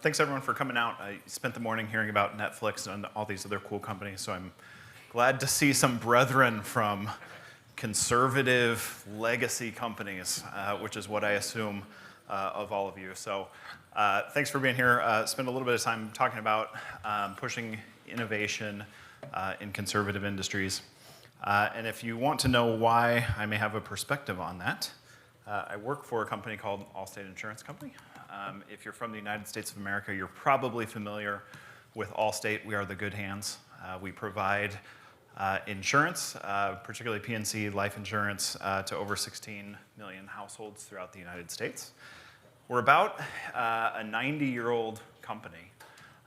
Thanks everyone for coming out. I spent the morning hearing about Netflix and all these other cool companies, so I'm glad to see some brethren from conservative legacy companies, which is what I assume of all of you. So thanks for being here. Spend a little bit of time talking about pushing innovation in conservative industries. And if you want to know why I may have a perspective on that, I work for a company called Allstate Insurance Company. If you're from the United States of America, you're probably familiar with Allstate. We are the good hands. We provide insurance, particularly P&C life insurance, to over 16 million households throughout the United States. We're about a 90-year-old company,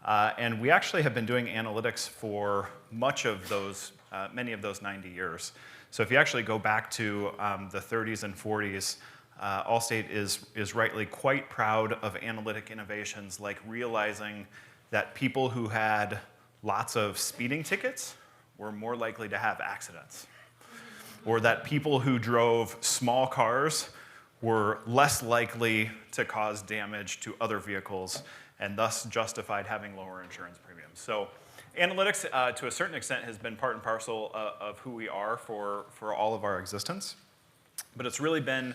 and we actually have been doing analytics for much of those, many of those 90 years. So if you actually go back to the 30s and 40s, Allstate is rightly quite proud of analytic innovations, like realizing that people who had lots of speeding tickets were more likely to have accidents, or that people who drove small cars were less likely to cause damage to other vehicles, and thus justified having lower insurance premiums. So analytics, to a certain extent, has been part and parcel of who we are for all of our existence. But it's really been,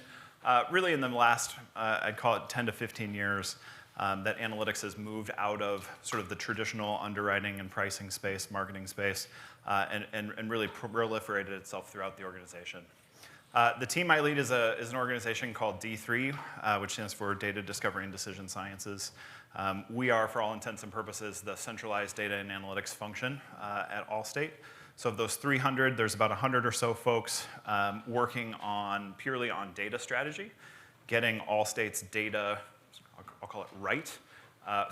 really in the last, I'd call it 10 to 15 years, that analytics has moved out of sort of the traditional underwriting and pricing space, marketing space, and really proliferated itself throughout the organization. The team I lead is an organization called D3, which stands for Data Discovery and Decision Sciences. We are, for all intents and purposes, the centralized data and analytics function at Allstate. So of those 300, there's about 100 or so folks working purely on data strategy, getting Allstate's data, I'll call it right,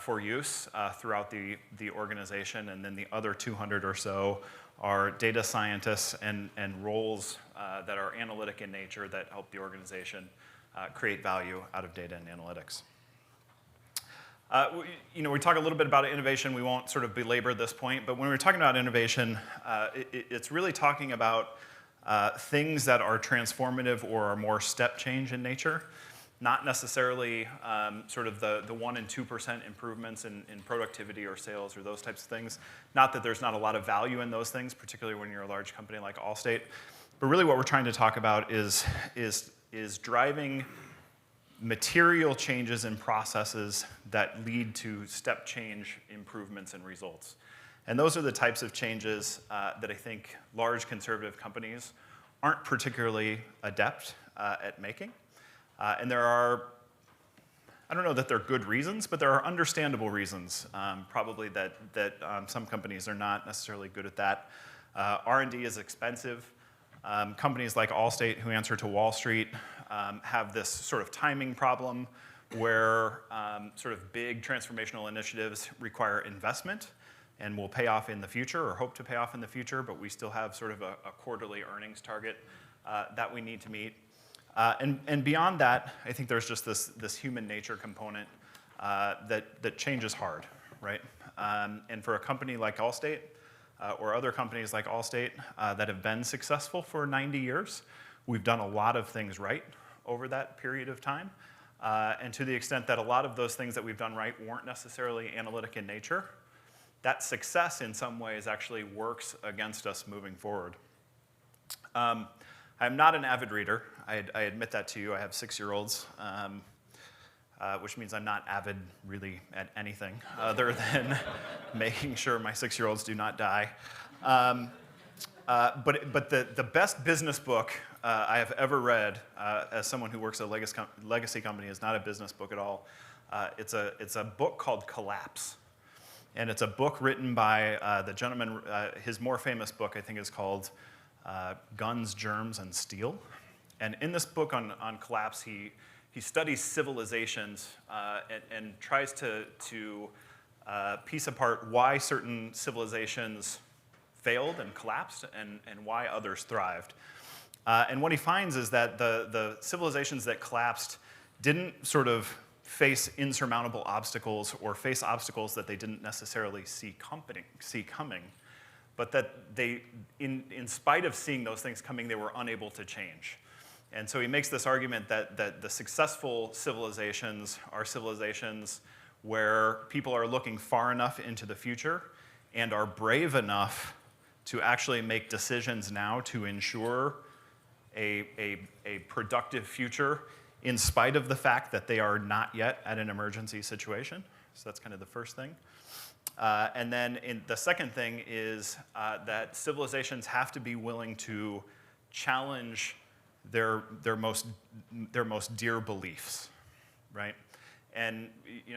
for use throughout the organization. And then the other 200 or so are data scientists and roles that are analytic in nature that help the organization create value out of data and analytics. We talk a little bit about innovation. We won't sort of belabor this point, but when we're talking about innovation, it's really talking about things that are transformative or are more step change in nature, not necessarily sort of the 1% and 2% improvements in productivity or sales or those types of things. Not that there's not a lot of value in those things, particularly when you're a large company like Allstate, but really what we're trying to talk about is driving material changes in processes that lead to step change improvements in results. And those are the types of changes that I think large conservative companies aren't particularly adept at making. And there are, I don't know that they're good reasons, but there are understandable reasons probably that some companies are not necessarily good at that. R&D is expensive. Companies like Allstate, who answer to Wall Street, have this sort of timing problem where sort of big transformational initiatives require investment and will pay off in the future or hope to pay off in the future, but we still have sort of a quarterly earnings target that we need to meet. And beyond that, I think there's just this human nature component that change is hard, right? And for a company like Allstate, or other companies like Allstate that have been successful for 90 years, we've done a lot of things right over that period of time. And to the extent that a lot of those things that we've done right weren't necessarily analytic in nature, that success in some ways actually works against us moving forward. I'm not an avid reader. I admit that to you. I have 6-year-olds, which means I'm not avid really at anything other than making sure my 6-year-olds do not die. But the best business book I have ever read as someone who works at a legacy company is not a business book at all. It's a book called Collapse. And it's a book written by the gentleman, his more famous book I think is called Guns, Germs, and Steel. And in this book on collapse, he studies civilizations and tries to piece apart why certain civilizations failed and collapsed and why others thrived. And what he finds is that the civilizations that collapsed didn't sort of face insurmountable obstacles or face obstacles that they didn't necessarily see coming, but that they, in spite of seeing those things coming, they were unable to change. And so he makes this argument that the successful civilizations are civilizations where people are looking far enough into the future and are brave enough to actually make decisions now to ensure a productive future in spite of the fact that they are not yet at an emergency situation. So that's kind of the first thing. And then the second thing is that civilizations have to be willing to challenge their most dear beliefs, right? And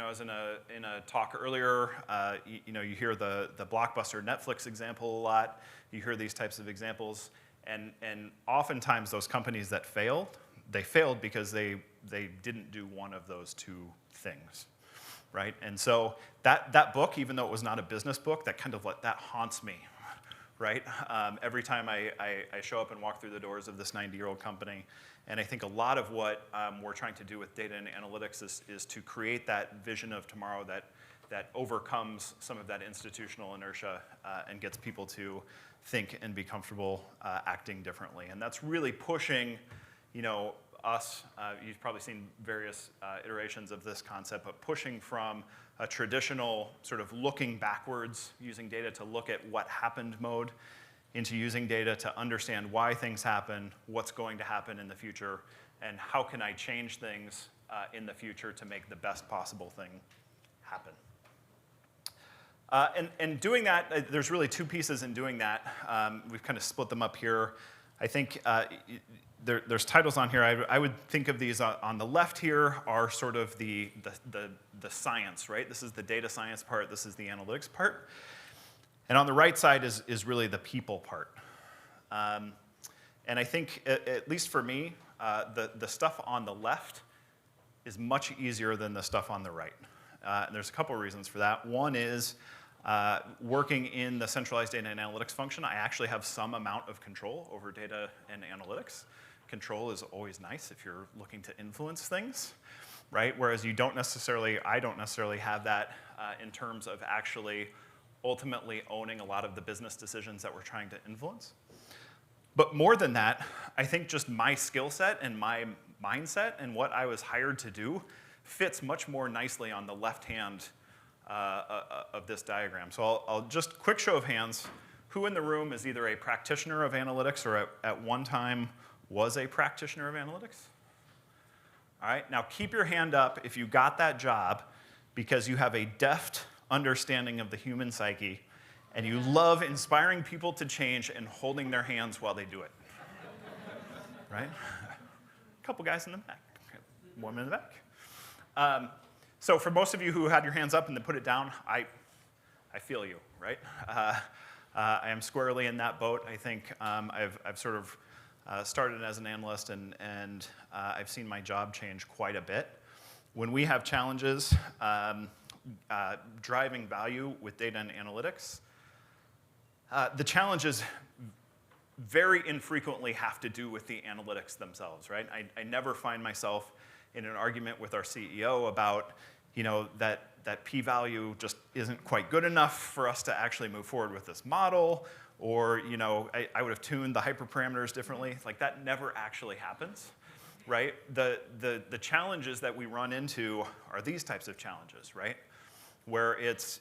as in a talk earlier, you hear the blockbuster Netflix example a lot. You hear these types of examples, and oftentimes those companies that failed, they failed because they didn't do one of those two things, right? And so that book, even though it was not a business book, that haunts me, right? Every time I show up and walk through the doors of this 90-year-old company. And I think a lot of what we're trying to do with data and analytics is to create that vision of tomorrow that overcomes some of that institutional inertia and gets people to think and be comfortable acting differently. And that's really pushing, us. You've probably seen various iterations of this concept, but pushing from a traditional sort of looking backwards, using data to look at what happened mode, into using data to understand why things happen, what's going to happen in the future, and how can I change things in the future to make the best possible thing happen. And doing that, there's really two pieces in doing that. We've kind of split them up here. I think there's titles on here. I would think of these on the left here are sort of the science, right? This is the data science part. This is the analytics part. And on the right side is really the people part. And I think, at least for me, the stuff on the left is much easier than the stuff on the right. And there's a couple of reasons for that. One is working in the centralized data and analytics function, I actually have some amount of control over data and analytics. Control is always nice if you're looking to influence things, right? Whereas I don't necessarily have that in terms of actually ultimately owning a lot of the business decisions that we're trying to influence. But more than that, I think just my skill set and my mindset and what I was hired to do fits much more nicely on the left hand of this diagram. So I'll just quick show of hands. Who in the room is either a practitioner of analytics or at one time was a practitioner of analytics? All right, now keep your hand up if you got that job because you have a deft understanding of the human psyche and you love inspiring people to change and holding their hands while they do it. Right? A couple guys in the back, one in the back. So for most of you who had your hands up and then put it down, I feel you, right? I am squarely in that boat. I think I've sort of started as an analyst and I've seen my job change quite a bit. When we have challenges driving value with data and analytics, the challenges very infrequently have to do with the analytics themselves, right? I never find myself in an argument with our CEO about, that p-value just isn't quite good enough for us to actually move forward with this model, or, I would have tuned the hyperparameters differently. Like, that never actually happens, right? The challenges that we run into are these types of challenges, right? Where it's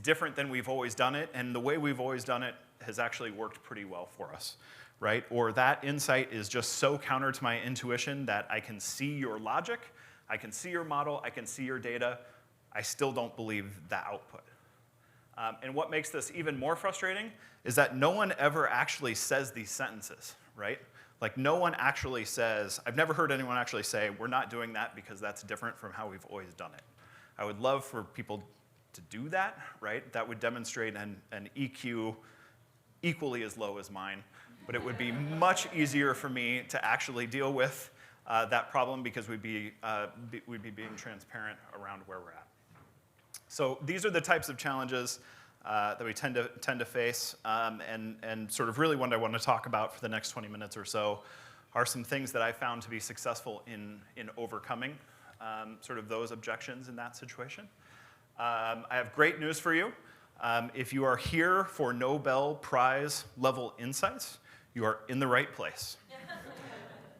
different than we've always done it, and the way we've always done it has actually worked pretty well for us, right? Or that insight is just so counter to my intuition that I can see your logic, I can see your model, I can see your data, I still don't believe the output. And what makes this even more frustrating is that no one ever actually says these sentences, right? Like, no one actually says, I've never heard anyone actually say, we're not doing that because that's different from how we've always done it. I would love for people to do that, right? That would demonstrate an EQ equally as low as mine, but it would be much easier for me to actually deal with that problem because we'd be being transparent around where we're at. So these are the types of challenges that we tend to face, and sort of really what I want to talk about for the next 20 minutes or so are some things that I found to be successful in overcoming sort of those objections in that situation. I have great news for you. If you are here for Nobel Prize level insights, you are in the right place.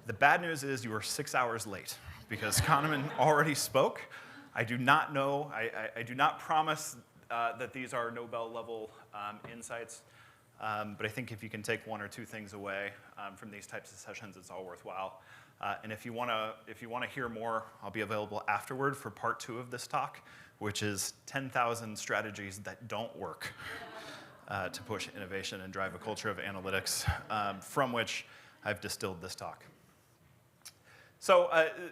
The bad news is you are 6 hours late because Kahneman already spoke. I do not know, I do not promise that these are Nobel-level insights, but I think if you can take one or two things away from these types of sessions, it's all worthwhile. And if you want to hear more, I'll be available afterward for part 2 of this talk, which is 10,000 strategies that don't work to push innovation and drive a culture of analytics, from which I've distilled this talk. So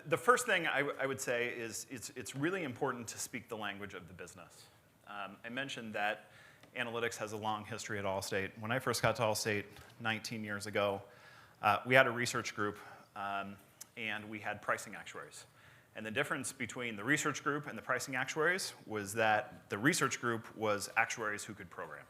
the first thing I would say is it's really important to speak the language of the business. I mentioned that analytics has a long history at Allstate. When I first got to Allstate 19 years ago, we had a research group, and we had pricing actuaries. And the difference between the research group and the pricing actuaries was that the research group was actuaries who could program,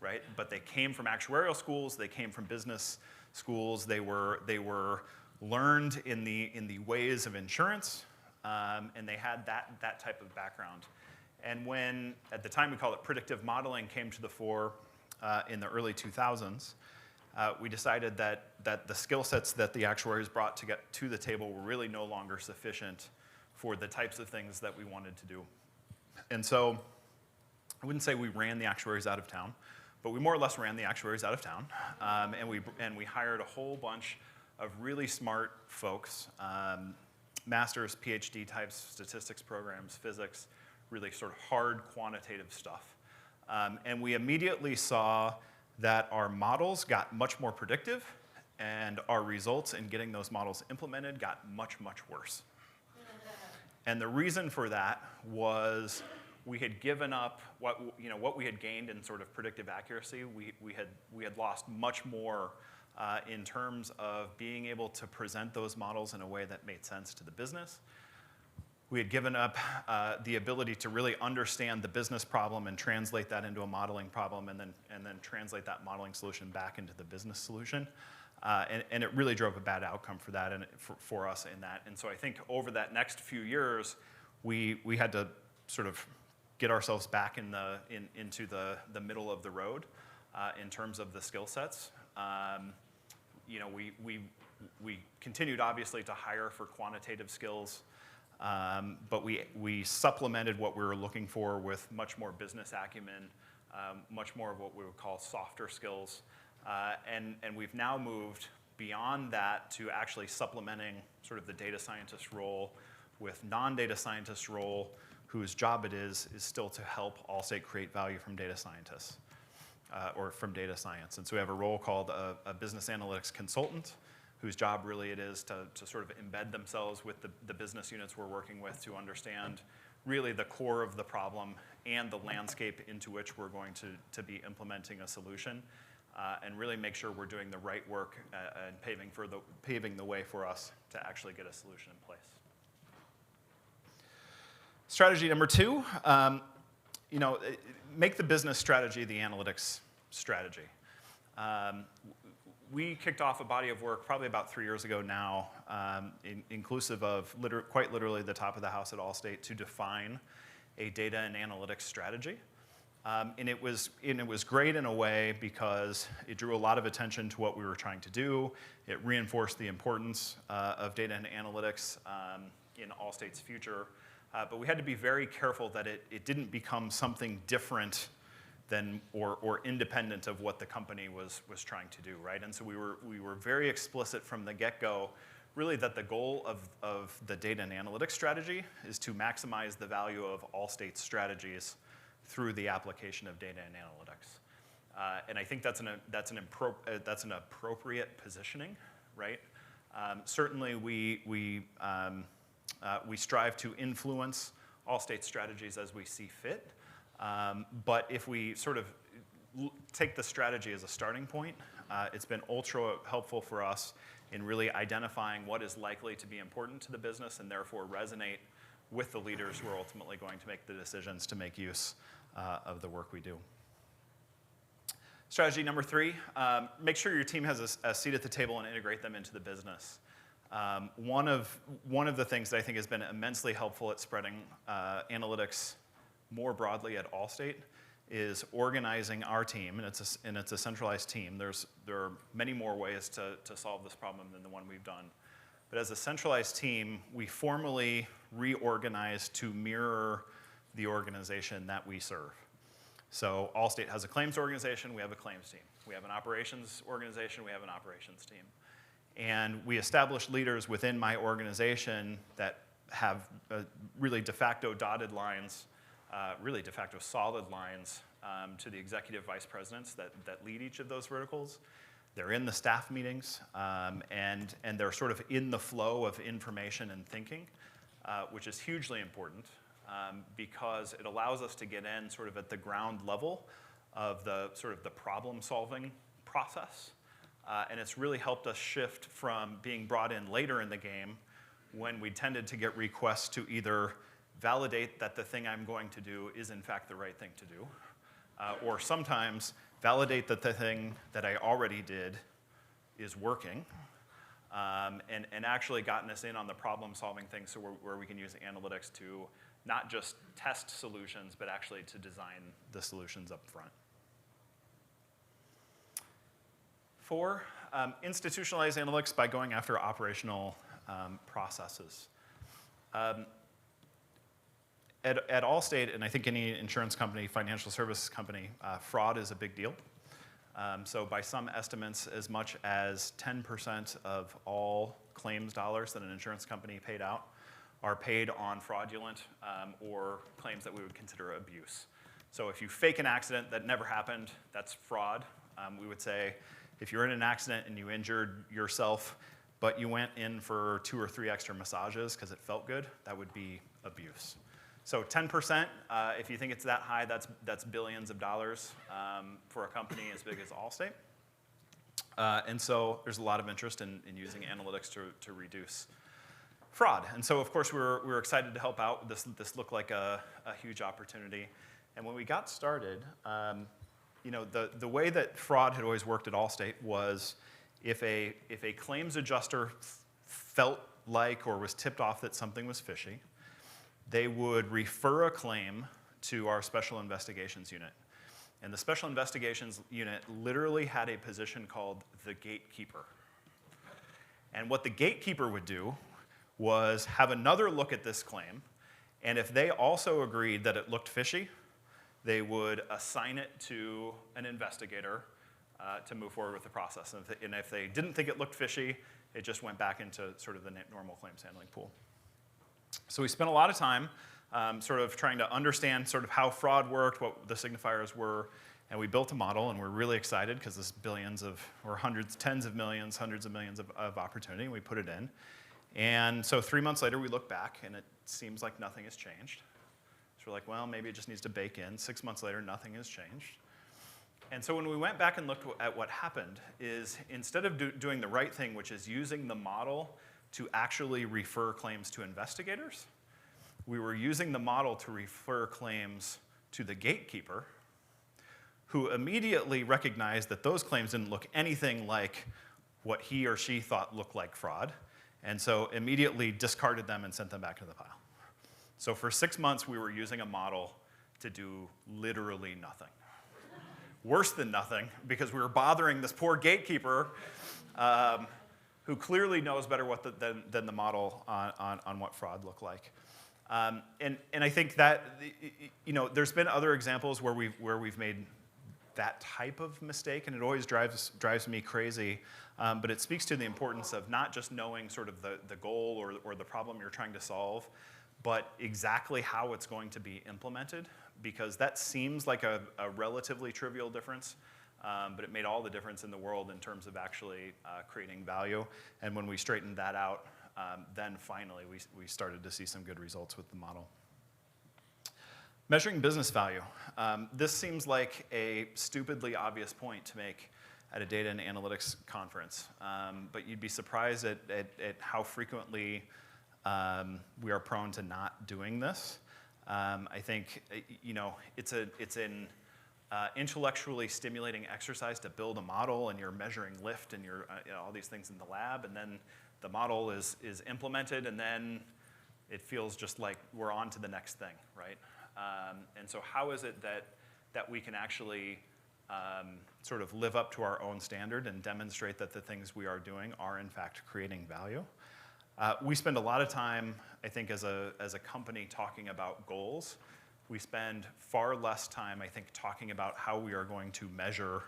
right? But they came from actuarial schools, they came from business schools, they were learned in the ways of insurance, and they had that type of background. And when, at the time we called it predictive modeling, came to the fore in the early 2000s, we decided that the skill sets that the actuaries brought to get to the table were really no longer sufficient for the types of things that we wanted to do. And so I wouldn't say we ran the actuaries out of town, but we more or less ran the actuaries out of town, and we hired a whole bunch of really smart folks, master's, PhD types, statistics programs, physics, really sort of hard quantitative stuff. And we immediately saw that our models got much more predictive, and our results in getting those models implemented got much, much worse. And the reason for that was we had given up what we had gained in sort of predictive accuracy. We had lost much more in terms of being able to present those models in a way that made sense to the business. We had given up the ability to really understand the business problem and translate that into a modeling problem, and then translate that modeling solution back into the business solution. And it really drove a bad outcome for that and for us in that. And so I think over that next few years, we had to sort of get ourselves back into the middle of the road in terms of the skill sets. We continued obviously to hire for quantitative skills, but we supplemented what we were looking for with much more business acumen, much more of what we would call softer skills. And we've now moved beyond that to actually supplementing sort of the data scientist role with non-data scientist role, whose job it is still to help Allstate create value from data scientists. Or from data science. And so we have a role called a business analytics consultant, whose job really it is to sort of embed themselves with the business units we're working with to understand really the core of the problem and the landscape into which we're going to be implementing a solution, and really make sure we're doing the right work and paving the way for us to actually get a solution in place. Strategy number 2. Make the business strategy the analytics strategy. We kicked off a body of work probably about 3 years ago now, inclusive of quite literally the top of the house at Allstate, to define a data and analytics strategy. And it was great in a way because it drew a lot of attention to what we were trying to do. It reinforced the importance of data and analytics in Allstate's future. But we had to be very careful that it didn't become something different than or independent of what the company was trying to do, right? And so we were very explicit from the get-go, really, that the goal of the data and analytics strategy is to maximize the value of Allstate's strategies through the application of data and analytics. And I think that's an appropriate positioning, right? Certainly, we strive to influence Allstate strategies as we see fit. But if we sort of take the strategy as a starting point, it's been ultra helpful for us in really identifying what is likely to be important to the business and therefore resonate with the leaders who are ultimately going to make the decisions to make use of the work we do. Strategy number 3, make sure your team has a seat at the table and integrate them into the business. One of the things that I think has been immensely helpful at spreading analytics more broadly at Allstate is organizing our team, and it's a centralized team. There are many more ways to solve this problem than the one we've done. But as a centralized team, we formally reorganized to mirror the organization that we serve. So Allstate has a claims organization, we have a claims team. We have an operations organization, we have an operations team. And we established leaders within my organization that have really de facto dotted lines, really de facto solid lines to the executive vice presidents that lead each of those verticals. They're in the staff meetings, and they're sort of in the flow of information and thinking, which is hugely important because it allows us to get in sort of at the ground level of the sort of the problem-solving process. And it's really helped us shift from being brought in later in the game when we tended to get requests to either validate that the thing I'm going to do is in fact the right thing to do, or sometimes validate that the thing that I already did is working, and actually gotten us in on the problem-solving thing so where we can use analytics to not just test solutions, but actually to design the solutions up front. 4, institutionalize analytics by going after operational processes. At Allstate, and I think any insurance company, financial services company, fraud is a big deal. So by some estimates, as much as 10% of all claims dollars that an insurance company paid out are paid on fraudulent or claims that we would consider abuse. So if you fake an accident that never happened, that's fraud. We would say if you're in an accident and you injured yourself, but you went in for 2 or 3 extra massages because it felt good, that would be abuse. So 10%, if you think it's that high, that's billions of dollars for a company as big as Allstate. And so there's a lot of interest in using analytics to reduce fraud. And so of course we were excited to help out. This looked like a huge opportunity. And when we got started, the way that fraud had always worked at Allstate was if a claims adjuster felt like or was tipped off that something was fishy, they would refer a claim to our special investigations unit. And the special investigations unit literally had a position called the gatekeeper. And what the gatekeeper would do was have another look at this claim, and if they also agreed that it looked fishy, they would assign it to an investigator to move forward with the process. And if they didn't think it looked fishy, it just went back into sort of the normal claims handling pool. So we spent a lot of time sort of trying to understand sort of how fraud worked, what the signifiers were, and we built a model, and we're really excited because there's billions of, or hundreds, tens of millions, hundreds of millions of opportunity, and we put it in. And so 3 months later, we look back, and it seems like nothing has changed. So we're like, well, maybe it just needs to bake in. 6 months later, nothing has changed. And so when we went back and looked at what happened is instead of doing the right thing, which is using the model to actually refer claims to investigators, we were using the model to refer claims to the gatekeeper, who immediately recognized that those claims didn't look anything like what he or she thought looked like fraud, and so immediately discarded them and sent them back to the pile. So for 6 months, we were using a model to do literally nothing. Worse than nothing, because we were bothering this poor gatekeeper who clearly knows better than the model on what fraud looked like. And I think that there's been other examples where we've made that type of mistake, and it always drives me crazy. But it speaks to the importance of not just knowing sort of the goal or the problem you're trying to solve, but exactly how it's going to be implemented, because that seems like a relatively trivial difference. But it made all the difference in the world in terms of actually creating value. And when we straightened that out, then finally we started to see some good results with the model. Measuring business value. This seems like a stupidly obvious point to make at a data and analytics conference. But you'd be surprised at how frequently we are prone to not doing this. I think it's an intellectually stimulating exercise to build a model, and you're measuring lift and you're all these things in the lab, and then the model is implemented, and then it feels just like we're on to the next thing, right? And so how is it that we can actually sort of live up to our own standard and demonstrate that the things we are doing are in fact creating value? We spend a lot of time, I think, as a company talking about goals. We spend far less time, I think, talking about how we are going to measure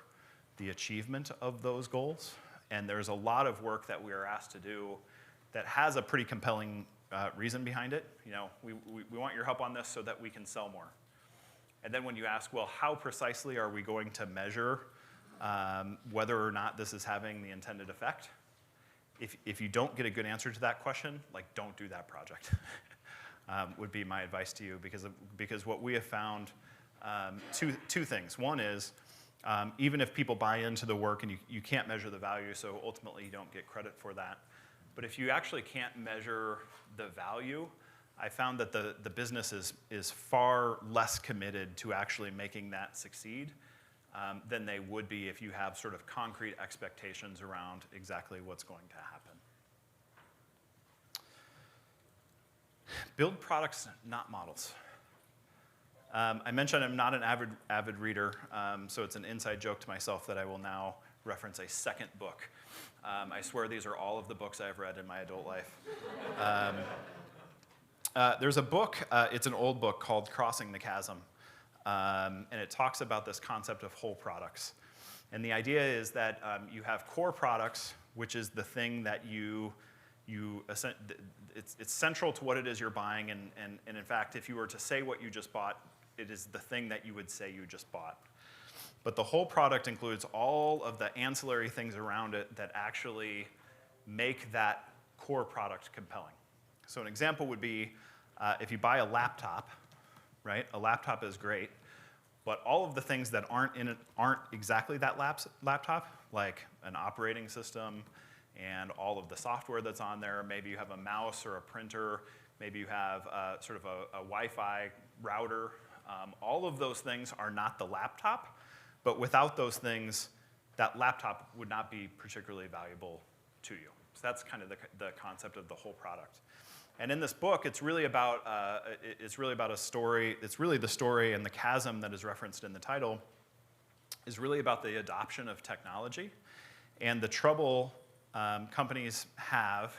the achievement of those goals. And there's a lot of work that we are asked to do that has a pretty compelling reason behind it. We want your help on this so that we can sell more. And then when you ask, well, how precisely are we going to measure whether or not this is having the intended effect? If you don't get a good answer to that question, don't do that project. Would be my advice to you, because what we have found, two things. One is, even if people buy into the work and you can't measure the value, so ultimately you don't get credit for that. But if you actually can't measure the value, I found that the business is far less committed to actually making that succeed than they would be if you have sort of concrete expectations around exactly what's going to happen. Build products, not models. I mentioned I'm not an avid reader, so it's an inside joke to myself that I will now reference a second book. I swear these are all of the books I've read in my adult life. There's a book, it's an old book called Crossing the Chasm, and it talks about this concept of whole products. And the idea is that you have core products, which is the thing that it's central to what it is you're buying, and in fact, if you were to say what you just bought, it is the thing that you would say you just bought. But the whole product includes all of the ancillary things around it that actually make that core product compelling. So an example would be if you buy a laptop, right? A laptop is great, but all of the things that aren't in it aren't exactly that laptop, like an operating system and all of the software that's on there. Maybe you have a mouse or a printer. Maybe you have sort of a Wi-Fi router. All of those things are not the laptop, but without those things, that laptop would not be particularly valuable to you. So that's kind of the concept of the whole product. And in this book, it's really about a story. It's really the story, and the chasm that is referenced in the title is really about the adoption of technology and the trouble companies have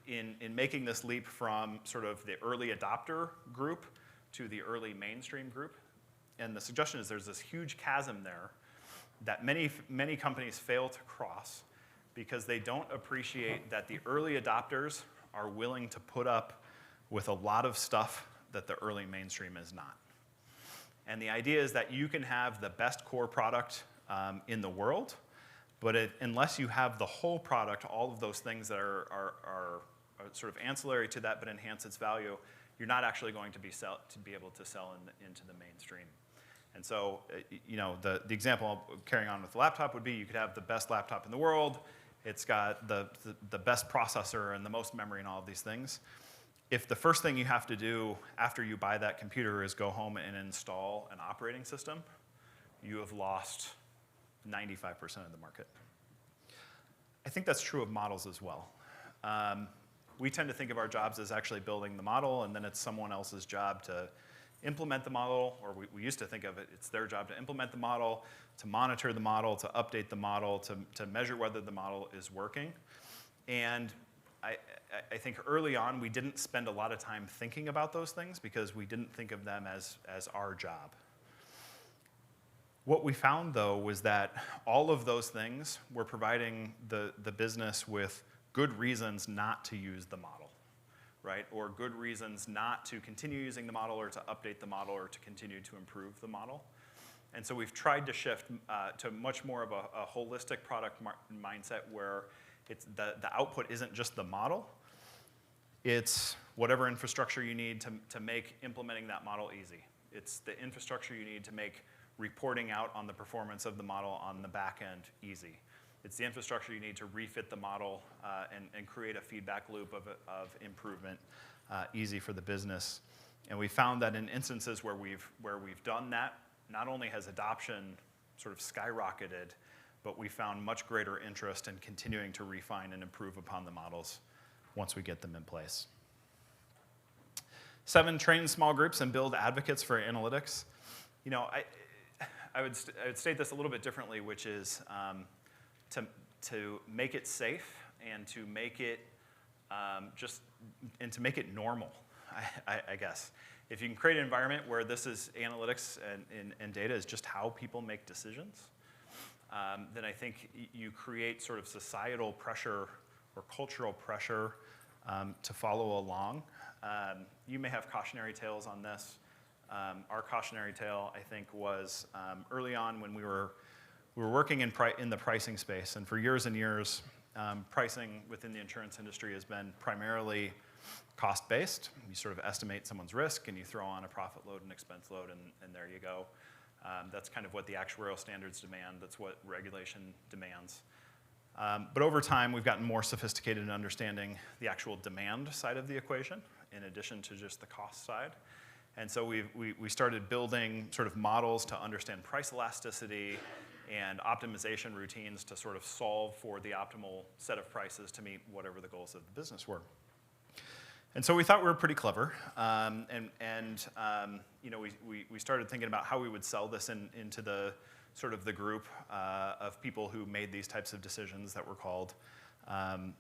in making this leap from sort of the early adopter group to the early mainstream group. And the suggestion is there's this huge chasm there that many companies fail to cross because they don't appreciate that the early adopters are willing to put up with a lot of stuff that the early mainstream is not. And the idea is that you can have the best core product in the world, but unless you have the whole product, all of those things that are sort of ancillary to that but enhance its value, you're not actually going to be able to sell into the mainstream. And so, the example carrying on with the laptop would be you could have the best laptop in the world. It's got the best processor and the most memory and all of these things. If the first thing you have to do after you buy that computer is go home and install an operating system, you have lost 95% of the market. I think that's true of models as well. We tend to think of our jobs as actually building the model, and then it's someone else's job to implement the model, or we used to think of it's their job to implement the model, to monitor the model, to update the model, to measure whether the model is working. And I think early on we didn't spend a lot of time thinking about those things because we didn't think of them as our job. What we found, though, was that all of those things were providing the business with good reasons not to use the model, right? Or good reasons not to continue using the model or to update the model or to continue to improve the model. And so we've tried to shift to much more of a holistic product mindset where the output isn't just the model. It's whatever infrastructure you need to make implementing that model easy. It's the infrastructure you need to make reporting out on the performance of the model on the back end easy. It's the infrastructure you need to refit the model and create a feedback loop of improvement easy for the business. And we found that in instances where we've done that, not only has adoption sort of skyrocketed, but we found much greater interest in continuing to refine and improve upon the models once we get them in place. 7, train small groups and build advocates for analytics. I would state this a little bit differently, which is to make it safe and to make it and to make it normal, I guess. If you can create an environment where this is analytics and data is just how people make decisions, then I think you create sort of societal pressure or cultural pressure to follow along. You may have cautionary tales on this. Our cautionary tale, I think, was early on when we were working in the pricing space, and for years and years, pricing within the insurance industry has been primarily cost-based. You sort of estimate someone's risk, and you throw on a profit load and expense load, and there you go. That's kind of what the actuarial standards demand. That's what regulation demands. But over time, we've gotten more sophisticated in understanding the actual demand side of the equation, in addition to just the cost side. And so we started building sort of models to understand price elasticity and optimization routines to sort of solve for the optimal set of prices to meet whatever the goals of the business were. And so we thought we were pretty clever, we started thinking about how we would sell this into the sort of the group of people who made these types of decisions that were called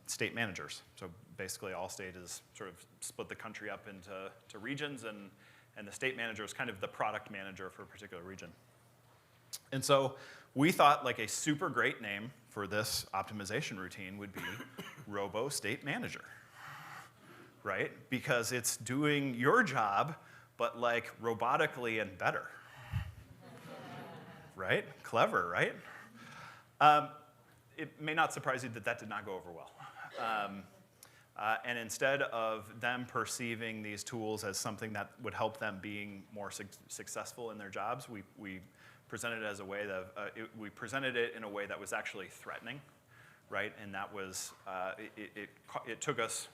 state managers. So basically, Allstate is sort of split the country up into regions, and the state manager is kind of the product manager for a particular region. And so we thought like a super great name for this optimization routine would be Robo State Manager, right? Because it's doing your job, but like robotically and better, right? Clever, right? It may not surprise you that did not go over well. And instead of them perceiving these tools as something that would help them being more successful in their jobs, we presented it as a way that we presented it in a way that was actually threatening, right? And that was it took us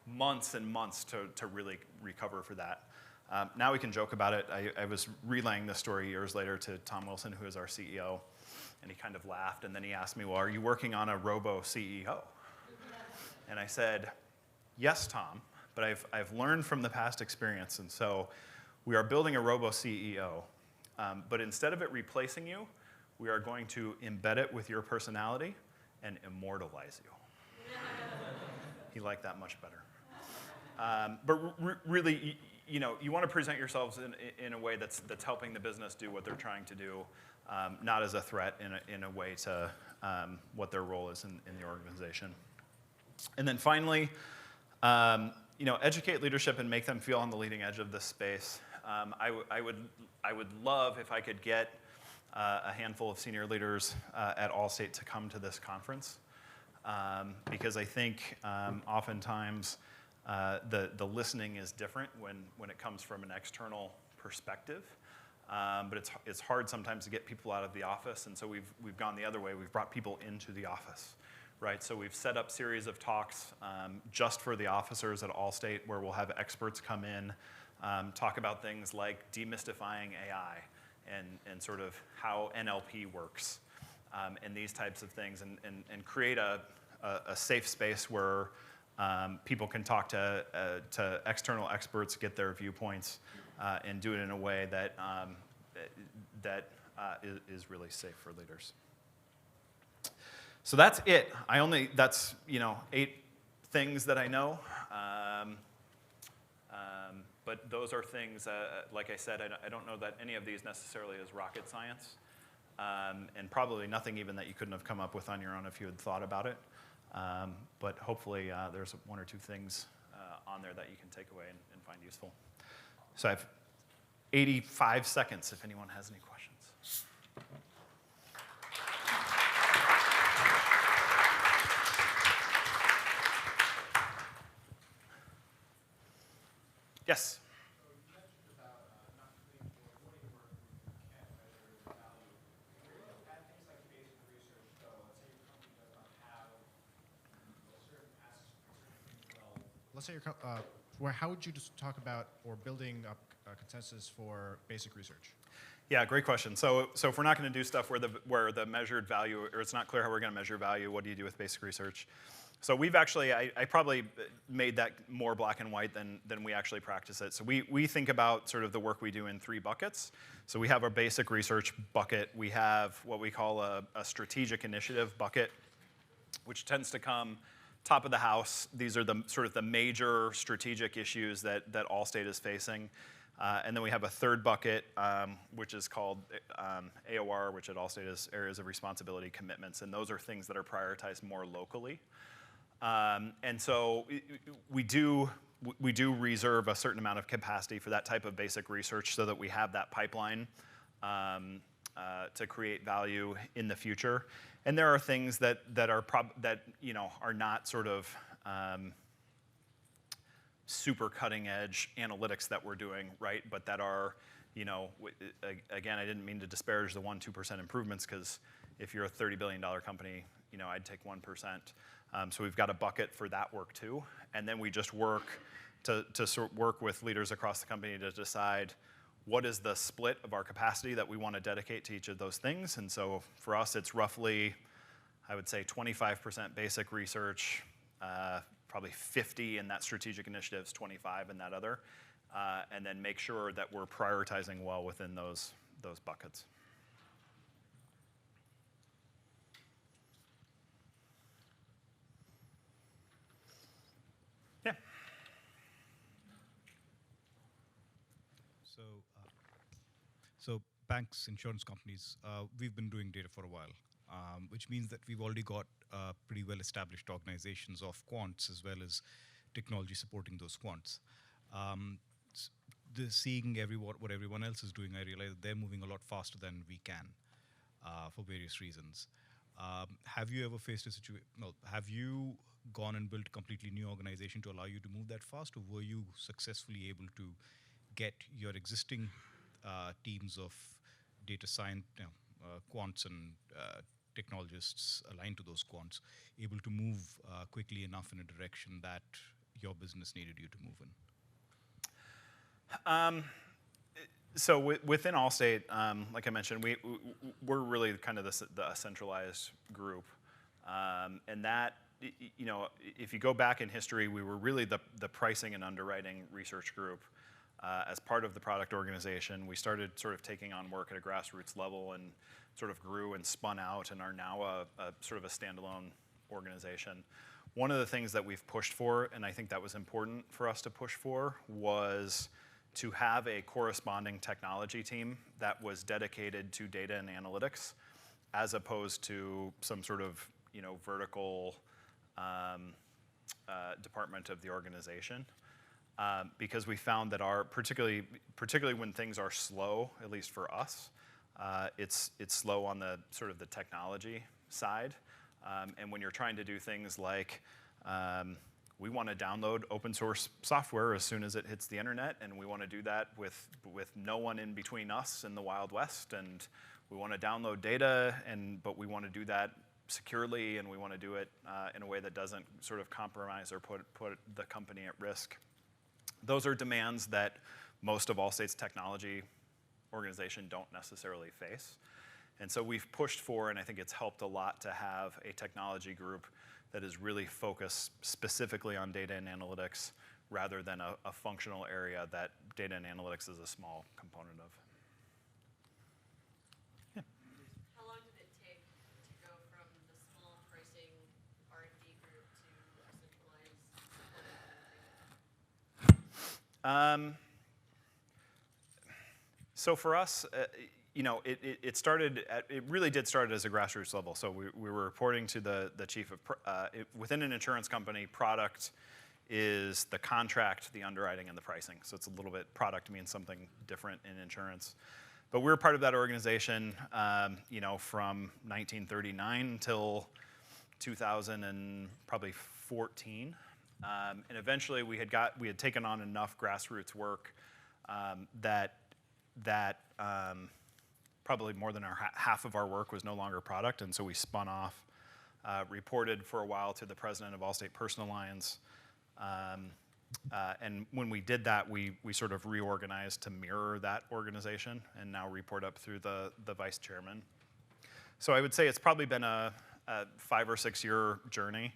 months and months to really recover for that. Now we can joke about it. I was relaying this story years later to Tom Wilson, who is our CEO, and he kind of laughed, and then he asked me, well, are you working on a robo CEO? And I said, yes, Tom, but I've learned from the past experience, and so we are building a robo CEO, but instead of it replacing you, we are going to embed it with your personality and immortalize you. He liked that much better. But really, you want to present yourselves in a way that's helping the business do what they're trying to do, not as a threat in a way to what their role is in the organization. And then finally, educate leadership and make them feel on the leading edge of this space. I would love if I could get a handful of senior leaders at Allstate to come to this conference, because I think oftentimes the listening is different when it comes from an external perspective. But it's hard sometimes to get people out of the office, and so we've gone the other way. We've brought people into the office, right? So we've set up series of talks just for the officers at Allstate, where we'll have experts come in, talk about things like demystifying AI and sort of how NLP works, and these types of things, and create a safe space where people can talk to external experts, get their viewpoints, and do it in a way that is really safe for leaders. So that's it. That's 8 things that I know. But those are things, like I said, I don't know that any of these necessarily is rocket science, and probably nothing even that you couldn't have come up with on your own if you had thought about it. But hopefully there's 1 or 2 things on there that you can take away and find useful. So I have 85 seconds if anyone has any questions. Yes? So you mentioned about not doing work you can't measure value. At things like basic research, though, let's say your company does not have a certain aspect well. Let's say how would you just talk about or building up a consensus for basic research? Yeah, great question. So if we're not going to do stuff where the measured value, or it's not clear how we're going to measure value, what do you do with basic research? So we've actually, I probably made that more black and white than we actually practice it. So we think about sort of the work we do in 3 buckets. So we have our basic research bucket. We have what we call a strategic initiative bucket, which tends to come top of the house, these are the sort of the major strategic issues that Allstate is facing. And then we have a third bucket, which is called AOR, which at Allstate is Areas of Responsibility Commitments. And those are things that are prioritized more locally. And so we do reserve a certain amount of capacity for that type of basic research so that we have that pipeline to create value in the future. And there are things that are not sort of super cutting edge analytics that we're doing, right? But that are, again, I didn't mean to disparage the 1-2% improvements, because if you're a $30 billion company, I'd take 1%. So we've got a bucket for that work too. And then we just work to work with leaders across the company to decide what is the split of our capacity that we want to dedicate to each of those things. And so for us, it's roughly, I would say, 25% basic research, probably 50 in that strategic initiatives, 25 in that other, and then make sure that we're prioritizing well within those buckets. Yeah. So banks, insurance companies, we've been doing data for a while, which means that we've already got pretty well-established organizations of quants as well as technology supporting those quants. Seeing what everyone else is doing, I realize that they're moving a lot faster than we can for various reasons. Have you ever faced a situation? No, have you gone and built a completely new organization to allow you to move that fast, or were you successfully able to get your existing teams of data science, quants and technologists aligned to those quants, able to move quickly enough in a direction that your business needed you to move in? So within Allstate, like I mentioned, we're really kind of the centralized group, and that, if you go back in history, we were really the pricing and underwriting research group. As part of the product organization, we started sort of taking on work at a grassroots level and sort of grew and spun out and are now a sort of a standalone organization. One of the things that we've pushed for, and I think that was important for us to push for, was to have a corresponding technology team that was dedicated to data and analytics, as opposed to some sort of vertical department of the organization. Because we found that particularly when things are slow, at least for us, it's slow on the sort of the technology side. And when you're trying to do things like, we want to download open source software as soon as it hits the internet, and we want to do that with no one in between us and the Wild West, and we want to download data, but we want to do that securely, and we want to do it in a way that doesn't sort of compromise or put the company at risk. Those are demands that most of Allstate's technology organization don't necessarily face. And so we've pushed for, and I think it's helped a lot to have a technology group that is really focused specifically on data and analytics, rather than a functional area that data and analytics is a small component of. Yeah. How long did it take to go from the small pricing R&D group to a centralized? So for us, it really did start as a grassroots level. So we were reporting to the chief of, within an insurance company, product is the contract, the underwriting, and the pricing. So it's a little bit, product means something different in insurance. But we were part of that organization, from 1939 until 2014. And eventually we had taken on enough grassroots work that probably more than half of our work was no longer product, and so we spun off, reported for a while to the president of Allstate Personal Lines. And when we did that, we sort of reorganized to mirror that organization, and now report up through the vice chairman. So I would say it's probably been a 5 or 6 year journey.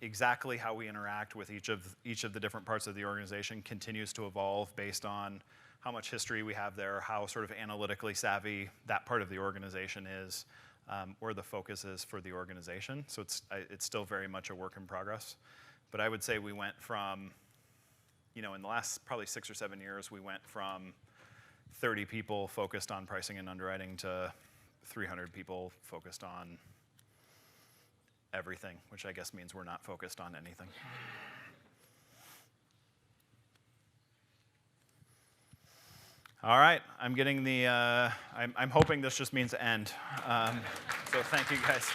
Exactly how we interact with each of the different parts of the organization continues to evolve based on how much history we have there, how sort of analytically savvy that part of the organization is. or the focus is for the organization. So it's still very much a work in progress. But I would say we went from, in the last probably 6 or 7 years, we went from 30 people focused on pricing and underwriting to 300 people focused on everything, which I guess means we're not focused on anything. All right, I'm getting the, I'm hoping this just means end. So thank you guys.